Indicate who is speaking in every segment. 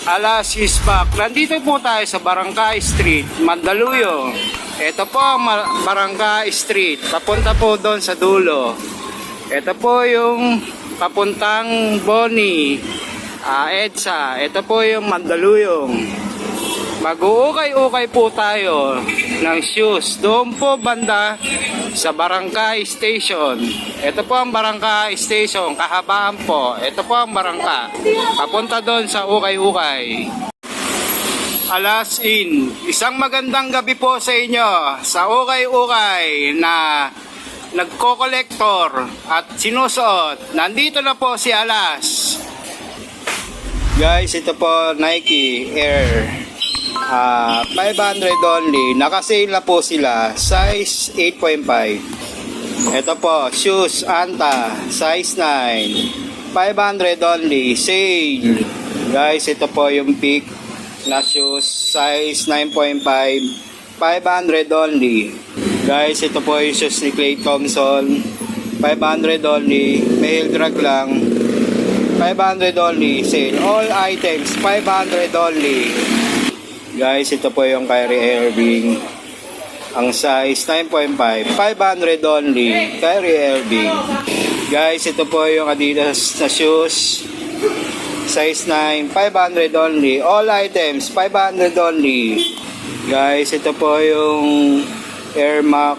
Speaker 1: Alas is back. Nandito po tayo sa Barangay Street, Mandaluyong. Ito po ang Barangay Street. Papunta po doon sa dulo. Ito po yung papuntang Boni, EDSA. Ito po yung Mandaluyong. Mag-uukay-ukay po tayo ng shoes. Doon po banda sa Barangay Station. Ito po ang Barangay Station, kahabaan po. Ito po ang barangay. Papunta doon sa ukay-ukay. Alas in. Isang magandang gabi po sa inyo sa ukay-ukay na nagko-collector at sinusuot. Nandito na po si Alas. Guys, ito po Nike Air. 500 only. Nakasale na po sila. Size 8.5. Ito po, shoes Anta, size 9. 500 only. Sale. Guys, ito po yung peak na shoes. Size 9.5. 500 only. Guys, ito po yung shoes ni Clay Thompson. 500 only. Male drag lang. 500 only. Sale. All items, 500 only. Guys, ito po yung Kyrie Irving. Ang size 9.5, 500 only. Kyrie Irving. Guys, ito po yung Adidas na shoes. Size 9, 500 only. All items, 500 only. Guys, ito po yung Air Max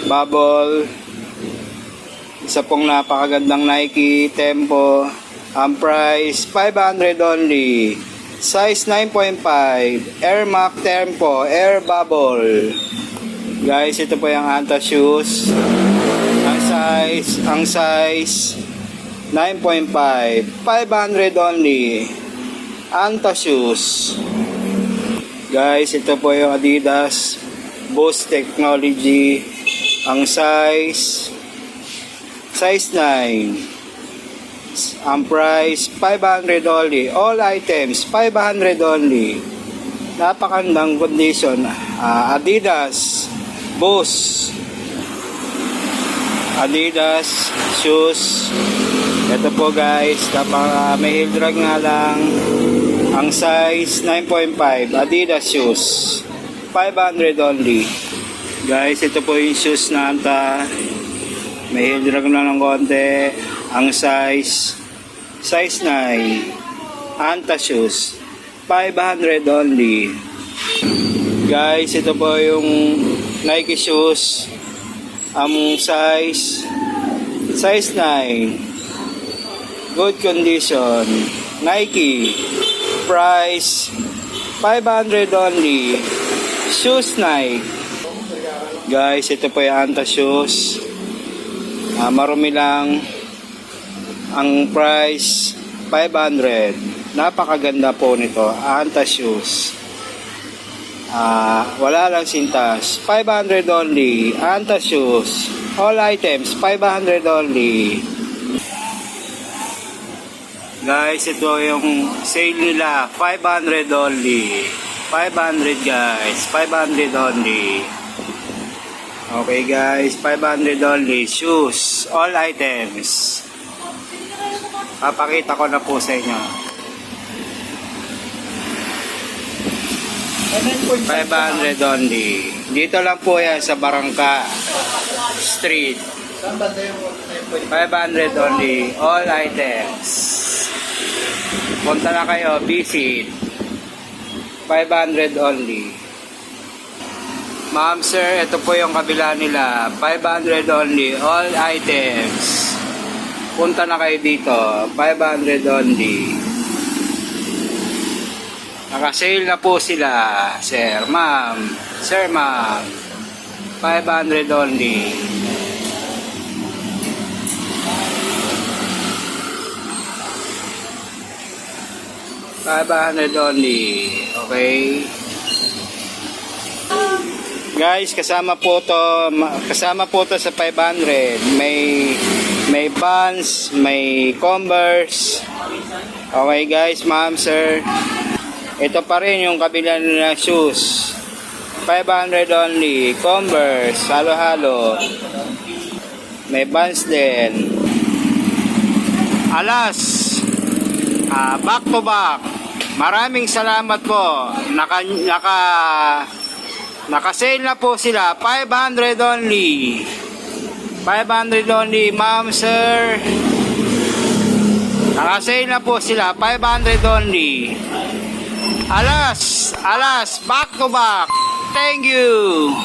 Speaker 1: Bubble. Isa pong napakagandang Nike Tempo. Ang price, 500 only. Size 9.5, Air Max Tempo, Air Bubble. Guys, ito po yung Anta shoes. Ang size 9.5, 500 only. Anta shoes. Guys, ito po yung Adidas Boost Technology. Ang size 9. Ang price 500 only. All items 500 only. Napakandang condition. Adidas Boost, Adidas shoes. Ito po guys, kapag may heel drag nga lang. Ang size 9.5 Adidas shoes, 500 only. Guys, ito po yung shoes na Anta. May heel drag lang ng konti. Ang size 9 Anta shoes, 500 only. Guys, ito po yung Nike shoes. Ang size 9, good condition. Nike, price 500 only. Shoes Nike. Guys, ito po yung Anta shoes. Marumi lang. Ang price 500. Napakaganda po nito. Anta shoes. Wala lang sintas. 500 only. Anta shoes. All items 500 only. Guys, ito yung sale nila. 500 only. 500 guys. 500 only. Okay guys, 500 only. Shoes. All items. Papakita ko na po sa inyo. 500 only. Dito lang po yan sa Barangay Street. 500 only. All items. Punta na kayo. Visit. 500 only. Ma'am sir, ito po yung kabila nila. 500 only. All items. Punta na kayo dito. 500 only. Nakasale na po sila. Sir, ma'am. Sir, ma'am. 500 only. $500 only. Okay. Guys, kasama po to sa 500. May may Vans, may Converse. Okay guys, ma'am, sir. Ito pa rin yung kabila nila shoes. 500 only. Converse, halo-halo. May Vans din. Alas, back to back. Maraming salamat po. Naka-sale na po sila. 500 only. 500 only, ma'am, sir. Naka-sale na po sila. 500 only. Alas, back to back. Thank you.